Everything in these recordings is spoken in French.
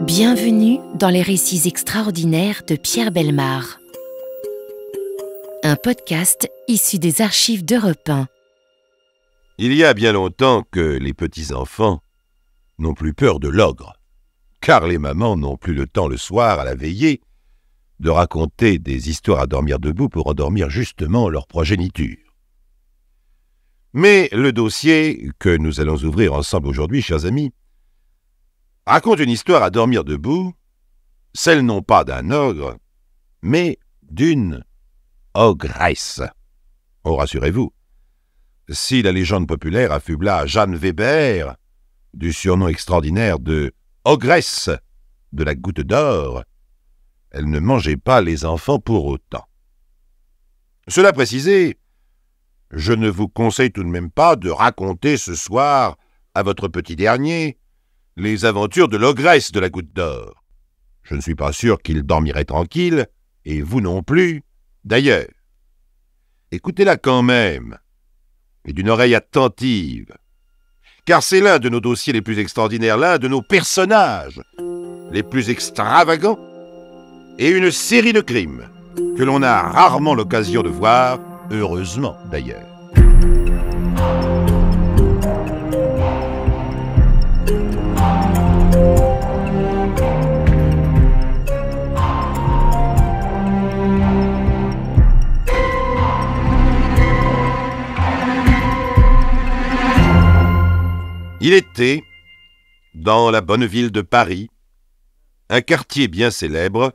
Bienvenue dans les récits extraordinaires de Pierre Bellemare. Un podcast issu des archives d'Europe 1. Il y a bien longtemps que les petits-enfants n'ont plus peur de l'ogre, car les mamans n'ont plus le temps le soir à la veillée de raconter des histoires à dormir debout pour endormir justement leur progéniture. Mais le dossier que nous allons ouvrir ensemble aujourd'hui, chers amis, raconte une histoire à dormir debout, celle non pas d'un ogre, mais d'une ogresse. Oh, rassurez-vous, si la légende populaire affubla Jeanne Weber du surnom extraordinaire de ogresse de la Goutte d'Or, elle ne mangeait pas les enfants pour autant. Cela précisé, je ne vous conseille tout de même pas de raconter ce soir à votre petit dernier les aventures de l'ogresse de la Goutte d'Or. Je ne suis pas sûr qu'il dormirait tranquille, et vous non plus, d'ailleurs. Écoutez-la quand même, et d'une oreille attentive, car c'est l'un de nos dossiers les plus extraordinaires, l'un de nos personnages les plus extravagants, et une série de crimes que l'on a rarement l'occasion de voir, heureusement d'ailleurs. Il était, dans la bonne ville de Paris, un quartier bien célèbre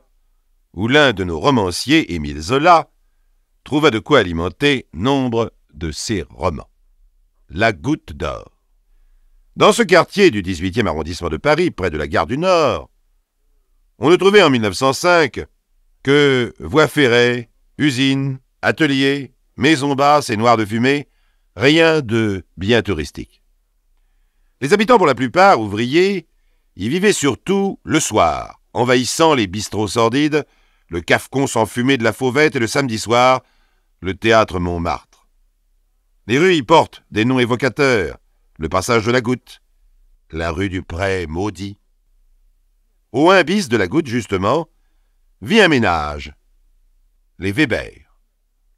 où l'un de nos romanciers, Émile Zola, trouva de quoi alimenter nombre de ses romans. La Goutte d'Or. Dans ce quartier du 18e arrondissement de Paris, près de la gare du Nord, on ne trouvait en 1905 que voies ferrées, usines, ateliers, maisons basses et noires de fumée, rien de bien touristique. Les habitants, pour la plupart ouvriers, y vivaient surtout le soir, envahissant les bistrots sordides, le cafecon sans fumée de la Fauvette et le samedi soir, le théâtre Montmartre. Les rues y portent des noms évocateurs, le passage de la Goutte, la rue du Pré maudit. Au 1 bis de la Goutte, justement, vit un ménage, les Weber.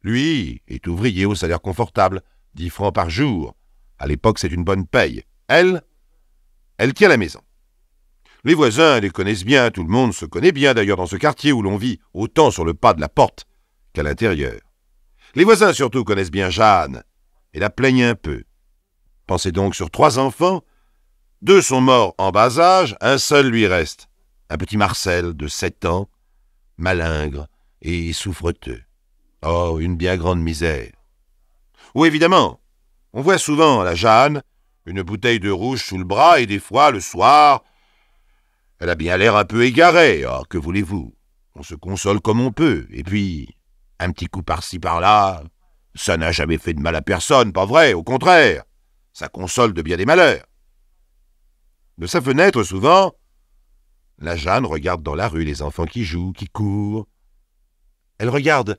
Lui est ouvrier au salaire confortable, 10 francs par jour. À l'époque, c'est une bonne paye. Elle tient la maison. Les voisins les connaissent bien, tout le monde se connaît bien d'ailleurs dans ce quartier où l'on vit, autant sur le pas de la porte qu'à l'intérieur. Les voisins surtout connaissent bien Jeanne et la plaignent un peu. Pensez donc sur 3 enfants, 2 sont morts en bas âge, un seul lui reste. Un petit Marcel de 7 ans, malingre et souffreteux. Oh, une bien grande misère. Ou évidemment, on voit souvent la Jeanne, une bouteille de rouge sous le bras, et des fois, le soir, elle a bien l'air un peu égarée. Oh, que voulez-vous? On se console comme on peut. Et puis, un petit coup par-ci par-là, ça n'a jamais fait de mal à personne, pas vrai? Au contraire, ça console de bien des malheurs. De sa fenêtre, souvent, la Jeanne regarde dans la rue les enfants qui jouent, qui courent. Elle regarde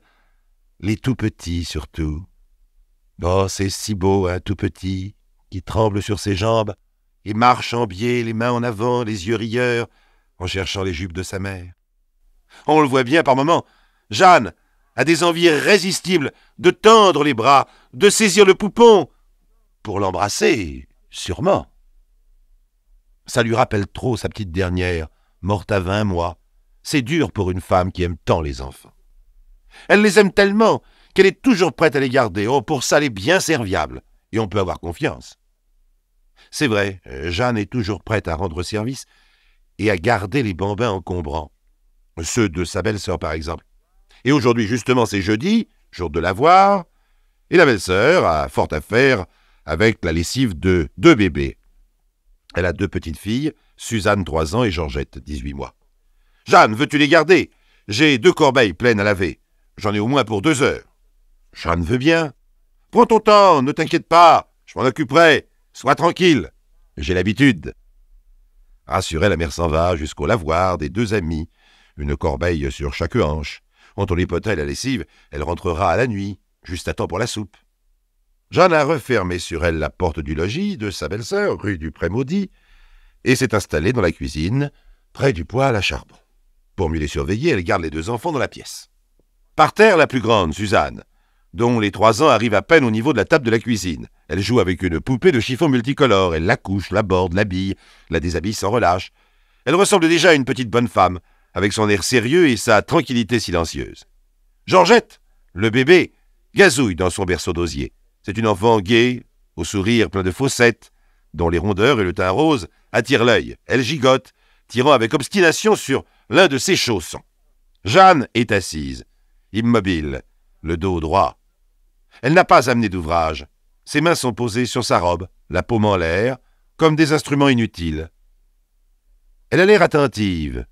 les tout-petits surtout. Oh, c'est si beau, un tout-petit qui tremble sur ses jambes et marche en biais, les mains en avant, les yeux rieurs, en cherchant les jupes de sa mère. On le voit bien par moments, Jeanne a des envies irrésistibles de tendre les bras, de saisir le poupon, pour l'embrasser, sûrement. Ça lui rappelle trop sa petite dernière, morte à 20 mois. C'est dur pour une femme qui aime tant les enfants. Elle les aime tellement qu'elle est toujours prête à les garder. Oh, pour ça, elle est bien serviable, et on peut avoir confiance. C'est vrai, Jeanne est toujours prête à rendre service et à garder les bambins encombrants. Ceux de sa belle-sœur, par exemple. Et aujourd'hui, justement, c'est jeudi, jour de lavoir, et la belle-sœur a fort à faire avec la lessive de 2 bébés. Elle a 2 petites filles, Suzanne, 3 ans, et Georgette, 18 mois. « Jeanne, veux-tu les garder? J'ai 2 corbeilles pleines à laver. J'en ai au moins pour 2 heures. » Jeanne veut bien. « Prends ton temps, ne t'inquiète pas, je m'en occuperai. Sois tranquille, j'ai l'habitude. » Rassurée, la mère s'en va jusqu'au lavoir des 2 amis, une corbeille sur chaque hanche. Quand on lipoterait la lessive, elle rentrera à la nuit, juste à temps pour la soupe. Jeanne a refermé sur elle la porte du logis de sa belle-sœur, rue du Pré maudit, et s'est installée dans la cuisine, près du poêle à charbon. Pour mieux les surveiller, elle garde les 2 enfants dans la pièce. Par terre, la plus grande, Suzanne, dont les 3 ans arrivent à peine au niveau de la table de la cuisine. Elle joue avec une poupée de chiffon multicolore. Elle la couche, la borde, l'habille, la déshabille sans relâche. Elle ressemble déjà à une petite bonne femme, avec son air sérieux et sa tranquillité silencieuse. Georgette, le bébé, gazouille dans son berceau d'osier. C'est une enfant gaie, au sourire plein de fossettes, dont les rondeurs et le teint rose attirent l'œil. Elle gigote, tirant avec obstination sur l'un de ses chaussons. Jeanne est assise, immobile, le dos droit. Elle n'a pas amené d'ouvrage. Ses mains sont posées sur sa robe, la paume en l'air, comme des instruments inutiles. Elle a l'air attentive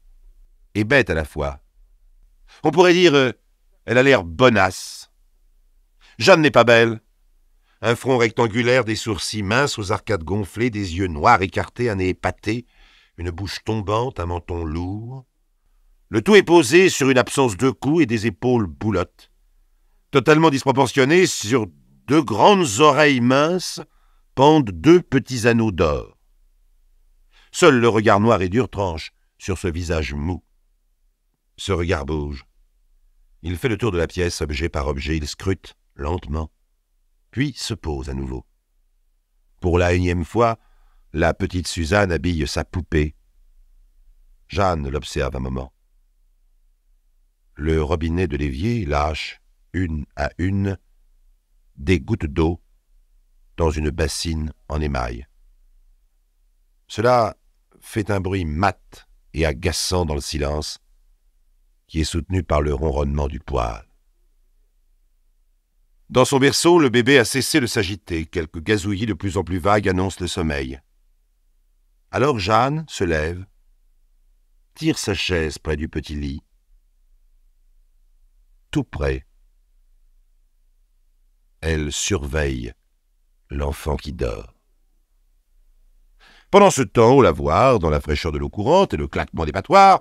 et bête à la fois. On pourrait dire, elle a l'air bonasse. Jeanne n'est pas belle. Un front rectangulaire, des sourcils minces aux arcades gonflées, des yeux noirs écartés, un nez épaté, une bouche tombante, un menton lourd. Le tout est posé sur une absence de cou et des épaules boulottes. Totalement disproportionnées, sur 2 grandes oreilles minces, pendent 2 petits anneaux d'or. Seul le regard noir et dur tranche sur ce visage mou. Ce regard bouge. Il fait le tour de la pièce, objet par objet, il scrute lentement, puis se pose à nouveau. Pour la 1e fois, la petite Suzanne habille sa poupée. Jeanne l'observe un moment. Le robinet de l'évier lâche, une à une, des gouttes d'eau dans une bassine en émail. Cela fait un bruit mat et agaçant dans le silence, qui est soutenu par le ronronnement du poêle. Dans son berceau, le bébé a cessé de s'agiter. Quelques gazouillis de plus en plus vagues annoncent le sommeil. Alors Jeanne se lève, tire sa chaise près du petit lit. Tout près, elle surveille l'enfant qui dort. Pendant ce temps, au lavoir, dans la fraîcheur de l'eau courante et le claquement des battoirs,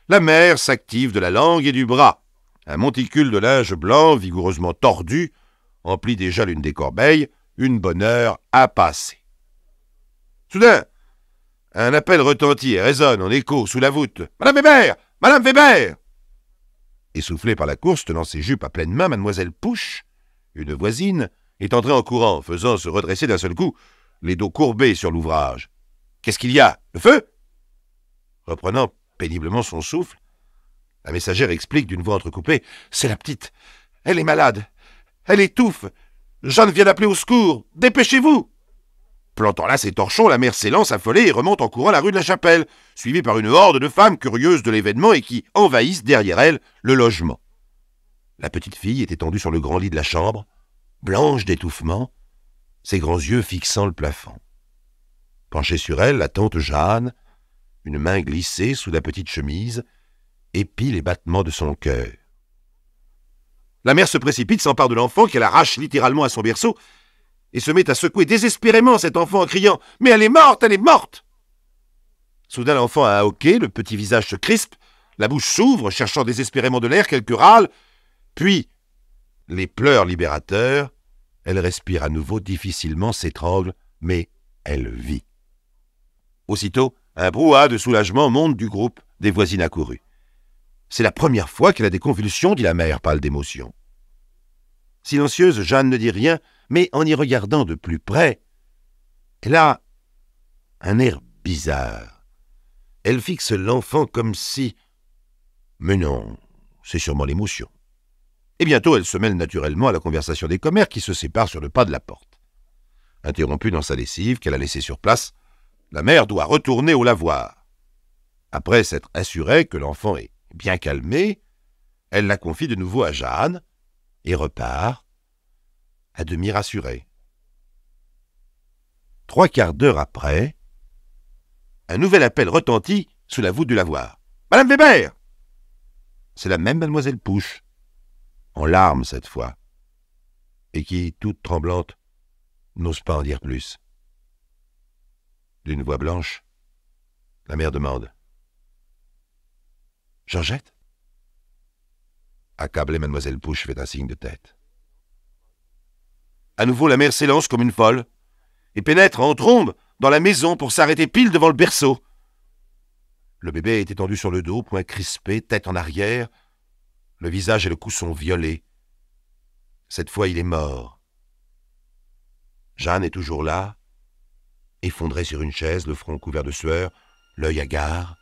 la mère s'active de la langue et du bras. Un monticule de linge blanc, vigoureusement tordu, emplit déjà l'une des corbeilles, une bonne heure à passer. Soudain, un appel retentit et résonne en écho sous la voûte. « Madame Weber! Madame Weber !» Essoufflée par la course, tenant ses jupes à pleine main, mademoiselle Pouche, une voisine, est entrée en courant, faisant se redresser d'un seul coup les dos courbés sur l'ouvrage. « Qu'est-ce qu'il y a? Le feu ?» Reprenant péniblement son souffle, la messagère explique d'une voix entrecoupée. « C'est la petite. Elle est malade. Elle étouffe. Jeanne vient d'appeler au secours. Dépêchez-vous !» Plantant là ses torchons, la mère s'élance affolée et remonte en courant la rue de la Chapelle, suivie par une horde de femmes curieuses de l'événement et qui envahissent derrière elle le logement. La petite fille est étendue sur le grand lit de la chambre, blanche d'étouffement, ses grands yeux fixant le plafond. Penchée sur elle, la tante Jeanne, une main glissée sous la petite chemise, épie les battements de son cœur. La mère se précipite, s'empare de l'enfant qu'elle arrache littéralement à son berceau et se met à secouer désespérément cet enfant en criant « Mais elle est morte, elle est morte !» Soudain l'enfant a un hoquet, le petit visage se crispe, la bouche s'ouvre, cherchant désespérément de l'air, quelques râles, puis, les pleurs libérateurs, elle respire à nouveau difficilement, s'étrangle, mais elle vit. Aussitôt, un brouhaha de soulagement monte du groupe des voisines accourues. C'est la première fois qu'elle a des convulsions, dit la mère, pâle d'émotion. Silencieuse, Jeanne ne dit rien, mais en y regardant de plus près, elle a un air bizarre. Elle fixe l'enfant comme si... Mais non, c'est sûrement l'émotion. Et bientôt, elle se mêle naturellement à la conversation des commères qui se séparent sur le pas de la porte. Interrompue dans sa lessive qu'elle a laissée sur place, la mère doit retourner au lavoir. Après s'être assurée que l'enfant est bien calmé, elle la confie de nouveau à Jeanne et repart, à demi rassurée. 3/4 d'heure après, un nouvel appel retentit sous la voûte du lavoir. « Madame Weber !» C'est la même mademoiselle Pouche, en larmes cette fois, et qui, toute tremblante, n'ose pas en dire plus. D'une voix blanche, la mère demande. « Georgette ?» Accablée, mademoiselle Pouche fait un signe de tête. À nouveau, la mère s'élance comme une folle et pénètre en trombe dans la maison pour s'arrêter pile devant le berceau. Le bébé est étendu sur le dos, poings crispés, tête en arrière. Le visage et le cou sont violets. Cette fois, il est mort. Jeanne est toujours là, effondrée sur une chaise, le front couvert de sueur, l'œil hagard.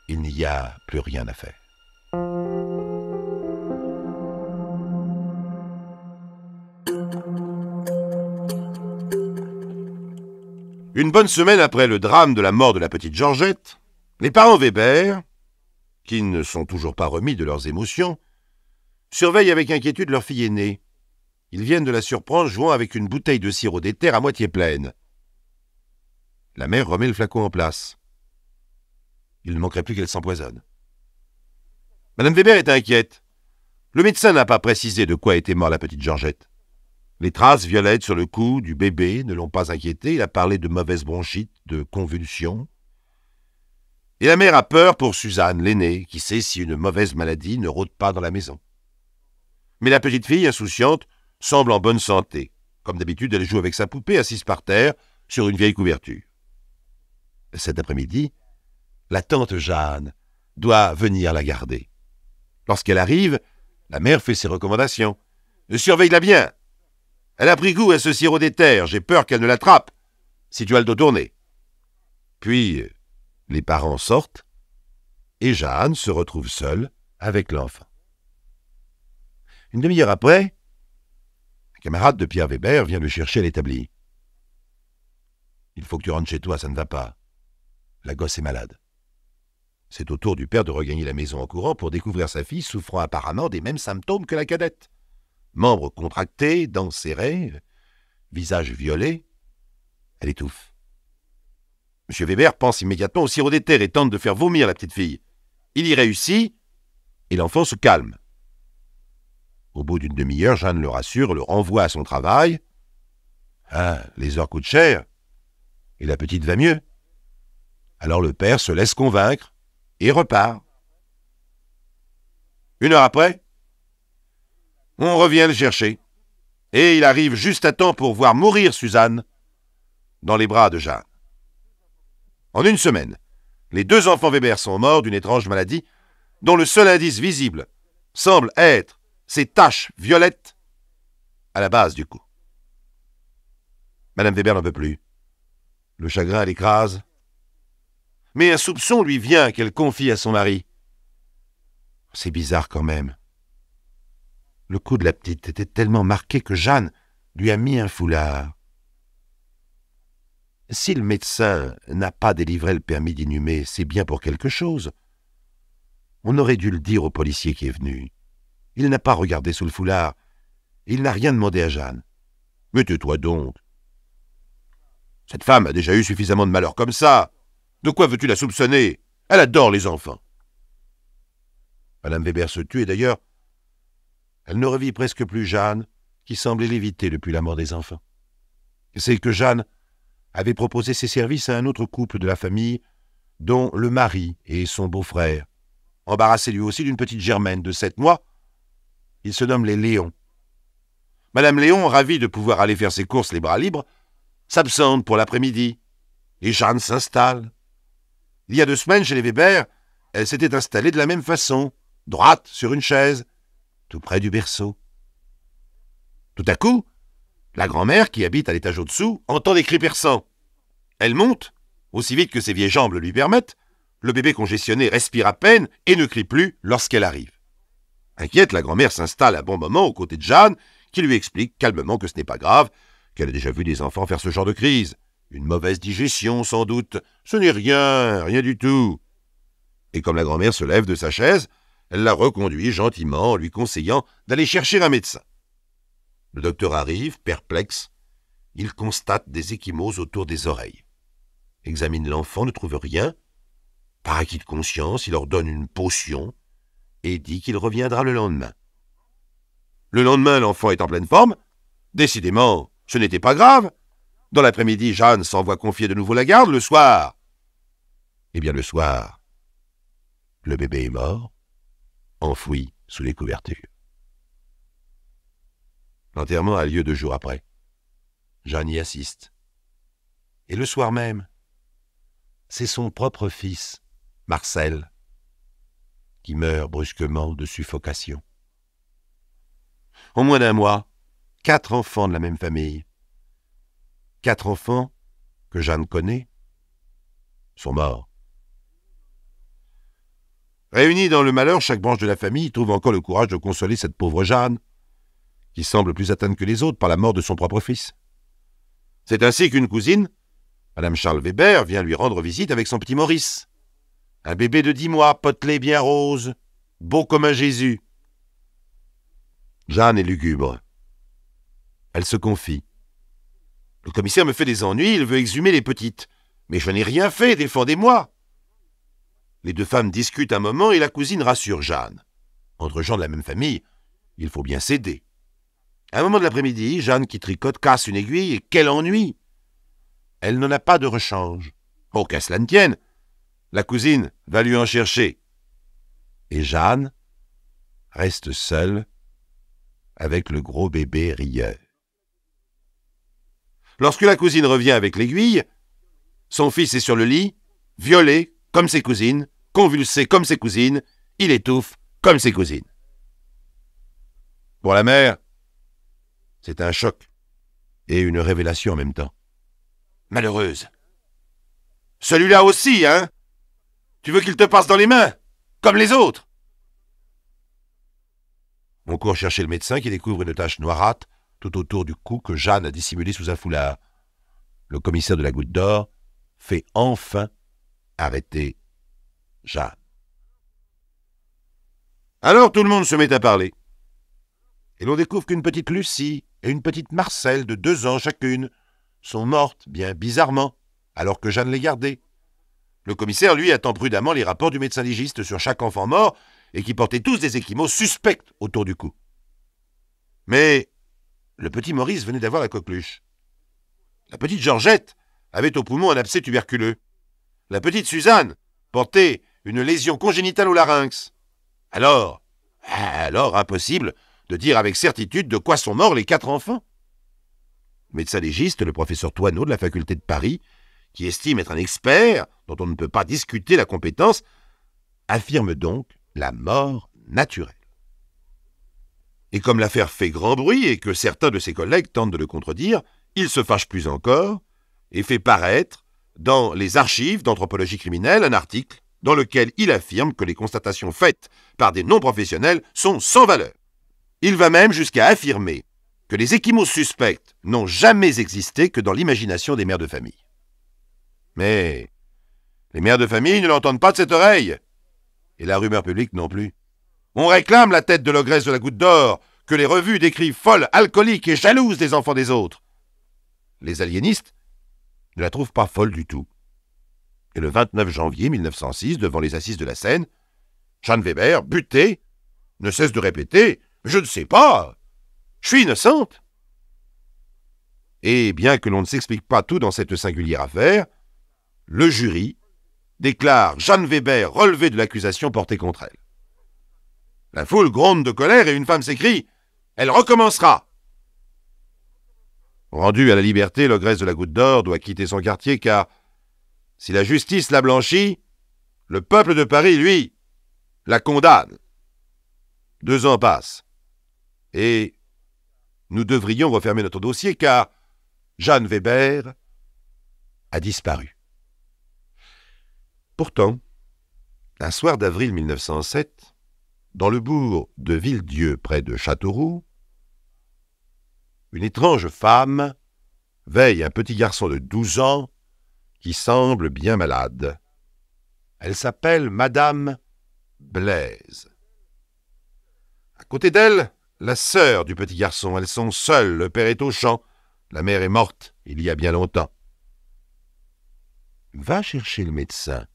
Il n'y a plus rien à faire. Une bonne semaine après le drame de la mort de la petite Georgette, les parents Weber, qui ne sont toujours pas remis de leurs émotions, surveillent avec inquiétude leur fille aînée. Ils viennent de la surprendre jouant avec une bouteille de sirop d'éther à moitié pleine. La mère remet le flacon en place. Il ne manquerait plus qu'elle s'empoisonne. Madame Weber est inquiète. Le médecin n'a pas précisé de quoi était morte la petite Georgette. Les traces violettes sur le cou du bébé ne l'ont pas inquiété. Il a parlé de mauvaise bronchite, de convulsions. Et la mère a peur pour Suzanne, l'aînée, qui sait si une mauvaise maladie ne rôde pas dans la maison. Mais la petite fille, insouciante, semble en bonne santé. Comme d'habitude, elle joue avec sa poupée assise par terre sur une vieille couverture. Cet après-midi, la tante Jeanne doit venir la garder. Lorsqu'elle arrive, la mère fait ses recommandations. « Surveille-la bien. Elle a pris goût à ce sirop d'éther. J'ai peur qu'elle ne l'attrape, si tu as le dos tourné. » Puis, les parents sortent et Jeanne se retrouve seule avec l'enfant. Une demi-heure après, un camarade de Pierre Weber vient le chercher à l'établi. « Il faut que tu rentres chez toi, ça ne va pas. La gosse est malade. » C'est au tour du père de regagner la maison en courant pour découvrir sa fille souffrant apparemment des mêmes symptômes que la cadette. Membres contractés, dents serrées, visage violet, elle étouffe. M. Weber pense immédiatement au sirop d'éther et tente de faire vomir la petite fille. Il y réussit et l'enfant se calme. Au bout d'une demi-heure, Jeanne le rassure, le renvoie à son travail. Ah, les heures coûtent cher et la petite va mieux. Alors le père se laisse convaincre et repart. Une heure après, on revient le chercher. Et il arrive juste à temps pour voir mourir Suzanne dans les bras de Jeanne. En une semaine, les 2 enfants Weber sont morts d'une étrange maladie dont le seul indice visible semble être ces taches violettes à la base du cou. Madame Weber n'en peut plus. Le chagrin l'écrase. Mais un soupçon lui vient qu'elle confie à son mari. C'est bizarre quand même. Le cou de la petite était tellement marqué que Jeanne lui a mis un foulard. Si le médecin n'a pas délivré le permis d'inhumer, c'est bien pour quelque chose. On aurait dû le dire au policier qui est venu. Il n'a pas regardé sous le foulard. Il n'a rien demandé à Jeanne. Mais tais-toi donc. Cette femme a déjà eu suffisamment de malheur comme ça. De quoi veux-tu la soupçonner? Elle adore les enfants. Madame Weber se tue et d'ailleurs, elle ne revit presque plus Jeanne, qui semblait l'éviter depuis la mort des enfants. C'est que Jeanne avait proposé ses services à un autre couple de la famille, dont le mari et son beau-frère, embarrassé lui aussi d'une petite Germaine de 7 mois. Ils se nomment les Léons. Madame Léon, ravie de pouvoir aller faire ses courses les bras libres, s'absente pour l'après-midi, et Jeanne s'installe. Il y a 2 semaines, chez les Weber, elle s'était installée de la même façon, droite sur une chaise, tout près du berceau. Tout à coup, la grand-mère, qui habite à l'étage au-dessous, entend des cris perçants. Elle monte, aussi vite que ses vieilles jambes le lui permettent. Le bébé congestionné respire à peine et ne crie plus lorsqu'elle arrive. Inquiète, la grand-mère s'installe à bon moment aux côtés de Jeanne, qui lui explique calmement que ce n'est pas grave, qu'elle a déjà vu des enfants faire ce genre de crise. Une mauvaise digestion, sans doute. Ce n'est rien, rien du tout. Et comme la grand-mère se lève de sa chaise, elle la reconduit gentiment en lui conseillant d'aller chercher un médecin. Le docteur arrive, perplexe. Il constate des ecchymoses autour des oreilles. Examine l'enfant, ne trouve rien. Par acquis de conscience, il ordonne une potion et dit qu'il reviendra le lendemain. Le lendemain, l'enfant est en pleine forme. Décidément, ce n'était pas grave. Dans l'après-midi, Jeanne s'envoie confier de nouveau la garde. Le soir, le soir, le bébé est mort, enfoui sous les couvertures. L'enterrement a lieu 2 jours après. Jeanne y assiste. Et le soir même, c'est son propre fils, Marcel, qui meurt brusquement de suffocation. En moins d'un mois, 4 enfants de la même famille, 4 enfants que Jeanne connaît, sont morts. Réunie dans le malheur, chaque branche de la famille trouve encore le courage de consoler cette pauvre Jeanne, qui semble plus atteinte que les autres par la mort de son propre fils. C'est ainsi qu'une cousine, Madame Charles Weber, vient lui rendre visite avec son petit Maurice. Un bébé de 10 mois, potelé bien rose, beau comme un Jésus. Jeanne est lugubre. Elle se confie. Le commissaire me fait des ennuis, il veut exhumer les petites. Mais je n'ai rien fait, défendez-moi. Les deux femmes discutent un moment et la cousine rassure Jeanne. Entre gens de la même famille, il faut bien s'aider. À un moment de l'après-midi, Jeanne qui tricote casse une aiguille et quel ennui! Elle n'en a pas de rechange. Oh, qu'à cela ne tienne, la cousine va lui en chercher. Et Jeanne reste seule avec le gros bébé rieur. Lorsque la cousine revient avec l'aiguille, son fils est sur le lit, violé comme ses cousines, convulsé comme ses cousines, il étouffe comme ses cousines. Pour la mère, c'est un choc et une révélation en même temps. Malheureuse. Celui-là aussi, hein? Tu veux qu'il te passe dans les mains, comme les autres? On court chercher le médecin qui découvre une tache noirâtre tout autour du cou que Jeanne a dissimulé sous un foulard. Le commissaire de la Goutte d'Or fait enfin arrêter Jeanne. Alors tout le monde se met à parler. Et l'on découvre qu'une petite Lucie et une petite Marcel de 2 ans chacune sont mortes, bien bizarrement, alors que Jeanne les gardait. Le commissaire, lui, attend prudemment les rapports du médecin légiste sur chaque enfant mort et qui portaient tous des ecchymoses suspects autour du cou. Mais le petit Maurice venait d'avoir la coqueluche. La petite Georgette avait au poumon un abcès tuberculeux. La petite Suzanne portait une lésion congénitale au larynx. Alors, impossible de dire avec certitude de quoi sont morts les 4 enfants. Le médecin légiste, le professeur Thoineau de la faculté de Paris, qui estime être un expert dont on ne peut pas discuter la compétence, affirme donc la mort naturelle. Et comme l'affaire fait grand bruit et que certains de ses collègues tentent de le contredire, il se fâche plus encore et fait paraître dans les archives d'anthropologie criminelle un article dans lequel il affirme que les constatations faites par des non-professionnels sont sans valeur. Il va même jusqu'à affirmer que les ecchymoses suspectes n'ont jamais existé que dans l'imagination des mères de famille. Mais les mères de famille ne l'entendent pas de cette oreille, et la rumeur publique non plus. On réclame la tête de l'ogresse de la Goutte d'Or, que les revues décrivent folle, alcoolique et jalouse des enfants des autres. Les aliénistes ne la trouvent pas folle du tout. Et le 29 janvier 1906, devant les assises de la Seine, Jeanne Weber, butée, ne cesse de répéter « Je ne sais pas, je suis innocente ». Et bien que l'on ne s'explique pas tout dans cette singulière affaire, le jury déclare Jeanne Weber relevée de l'accusation portée contre elle. La foule gronde de colère et une femme s'écrie « Elle recommencera !» Rendue à la liberté, l'ogresse de la Goutte d'Or doit quitter son quartier car, si la justice la blanchit, le peuple de Paris, lui, la condamne. 2 ans passent. Et nous devrions refermer notre dossier car Jeanne Weber a disparu. Pourtant, un soir d'avril 1907, dans le bourg de Villedieu près de Châteauroux, une étrange femme veille un petit garçon de 12 ans qui semble bien malade. Elle s'appelle Madame Blaise. À côté d'elle, la sœur du petit garçon. Elles sont seules, le père est au champ, la mère est morte il y a bien longtemps. « Va chercher le médecin »,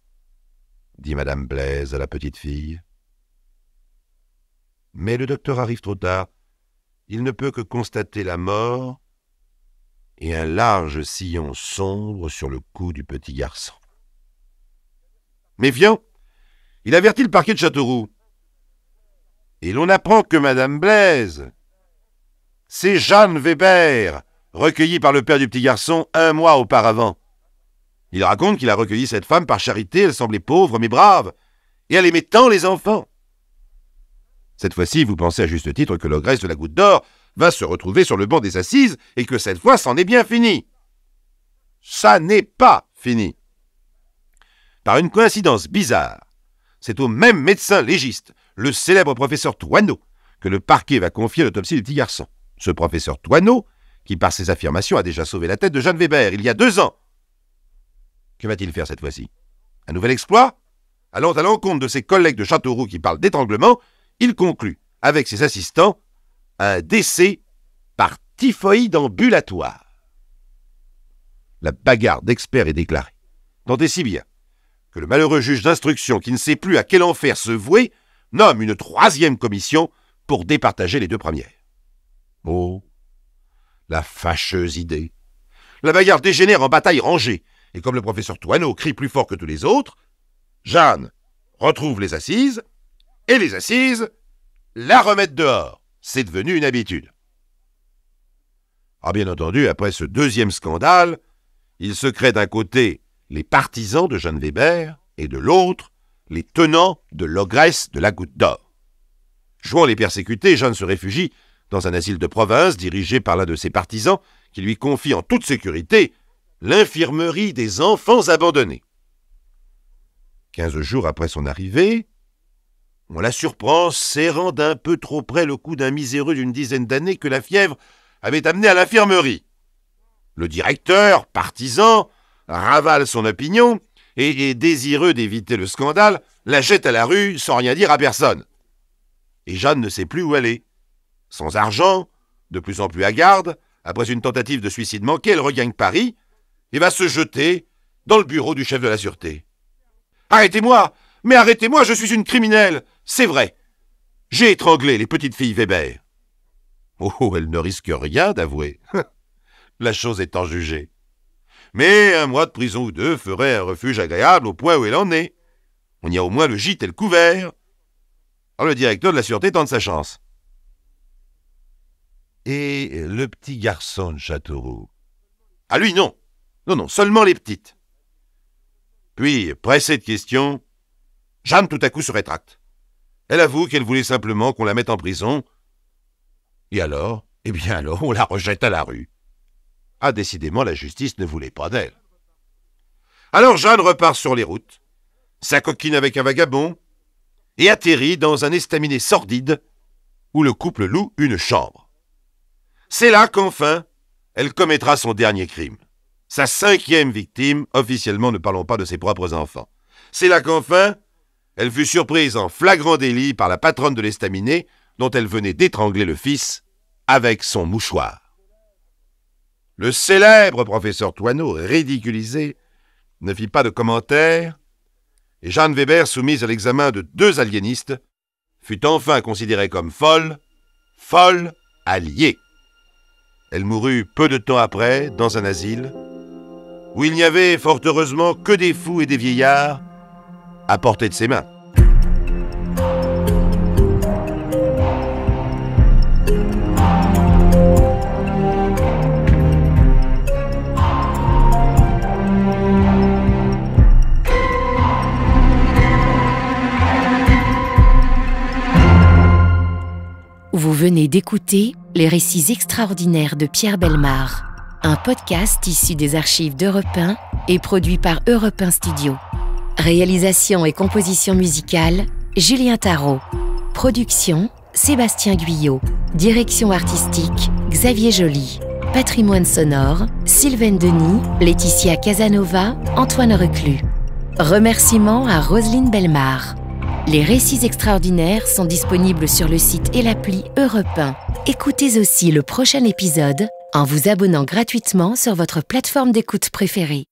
dit Madame Blaise à la petite fille. Mais le docteur arrive trop tard. Il ne peut que constater la mort et un large sillon sombre sur le cou du petit garçon. Méfiant, il avertit le parquet de Châteauroux. Et l'on apprend que Madame Blaise, c'est Jeanne Weber, recueillie par le père du petit garçon 1 mois auparavant. Il raconte qu'il a recueilli cette femme par charité, elle semblait pauvre mais brave, et elle aimait tant les enfants. Cette fois-ci, vous pensez à juste titre que l'ogresse de la Goutte d'Or va se retrouver sur le banc des assises et que cette fois, c'en est bien fini. Ça n'est pas fini. Par une coïncidence bizarre, c'est au même médecin légiste, le célèbre professeur Thoineau, que le parquet va confier l'autopsie du petit garçon. Ce professeur Thoineau, qui par ses affirmations a déjà sauvé la tête de Jeanne Weber il y a 2 ans. Que va-t-il faire cette fois-ci? Un nouvel exploit? Allant à l'encontre de ses collègues de Châteauroux qui parlent d'étranglement, il conclut, avec ses assistants, un décès par typhoïde ambulatoire. La bagarre d'experts est déclarée. Tant et si bien que le malheureux juge d'instruction, qui ne sait plus à quel enfer se vouer, nomme une 3e commission pour départager les 2 premières. Oh, la fâcheuse idée. La bagarre dégénère en bataille rangée, et comme le professeur Thoineau crie plus fort que tous les autres, Jeanne retrouve les assises, et les assises la remettent dehors. C'est devenu une habitude. Ah, bien entendu, après ce 2e scandale, il se crée d'un côté les partisans de Jeanne Weber et de l'autre les tenants de l'ogresse de la Goutte d'Or. Jouant les persécutés, Jeanne se réfugie dans un asile de province dirigé par l'un de ses partisans qui lui confie en toute sécurité l'infirmerie des enfants abandonnés. 15 jours après son arrivée, on la surprend serrant d'un peu trop près le cou d'un miséreux d'une dizaine d'années que la fièvre avait amené à l'infirmerie. Le directeur, partisan, ravale son opinion et, désireux d'éviter le scandale, la jette à la rue sans rien dire à personne. Et Jeanne ne sait plus où aller. Sans argent, de plus en plus hagarde, après une tentative de suicide manquée, elle regagne Paris et va se jeter dans le bureau du chef de la sûreté. « Arrêtez-moi! Mais arrêtez-moi, je suis une criminelle! C'est vrai! J'ai étranglé les petites filles Weber. » Oh, elle ne risque rien d'avouer. La chose étant jugée. Mais 1 mois de prison ou 2 ferait un refuge agréable au point où elle en est. On y a au moins le gîte et le couvert. Alors le directeur de la sûreté tente sa chance. Et le petit garçon de Châteauroux? Ah lui, non. Non, seulement les petites. Puis, pressée de questions, Jeanne tout à coup se rétracte. Elle avoue qu'elle voulait simplement qu'on la mette en prison. Et alors, alors, on la rejette à la rue. Ah, décidément, la justice ne voulait pas d'elle. Alors Jeanne repart sur les routes, s'acoquine avec un vagabond, et atterrit dans un estaminet sordide où le couple loue une chambre. C'est là qu'enfin, elle commettra son dernier crime. Sa 5e victime, officiellement ne parlons pas de ses propres enfants. C'est là qu'enfin, elle fut surprise en flagrant délit par la patronne de l'estaminet dont elle venait d'étrangler le fils avec son mouchoir. Le célèbre professeur Thoineau, ridiculisé, ne fit pas de commentaires, et Jeanne Weber, soumise à l'examen de 2 aliénistes, fut enfin considérée comme folle alliée. Elle mourut peu de temps après dans un asile où il n'y avait fort heureusement que des fous et des vieillards à portée de ses mains. Vous venez d'écouter Les récits extraordinaires de Pierre Bellemare, un podcast issu des archives d'Europe 1 et produit par Europe 1 Studio. Réalisation et composition musicale, Julien Tarot. Production, Sébastien Guyot. Direction artistique, Xavier Joly. Patrimoine sonore, Sylvaine Denis, Laetitia Casanova, Antoine Reclus. Remerciements à Roselyne Bellemare. Les récits extraordinaires sont disponibles sur le site et l'appli Europe 1. Écoutez aussi le prochain épisode en vous abonnant gratuitement sur votre plateforme d'écoute préférée.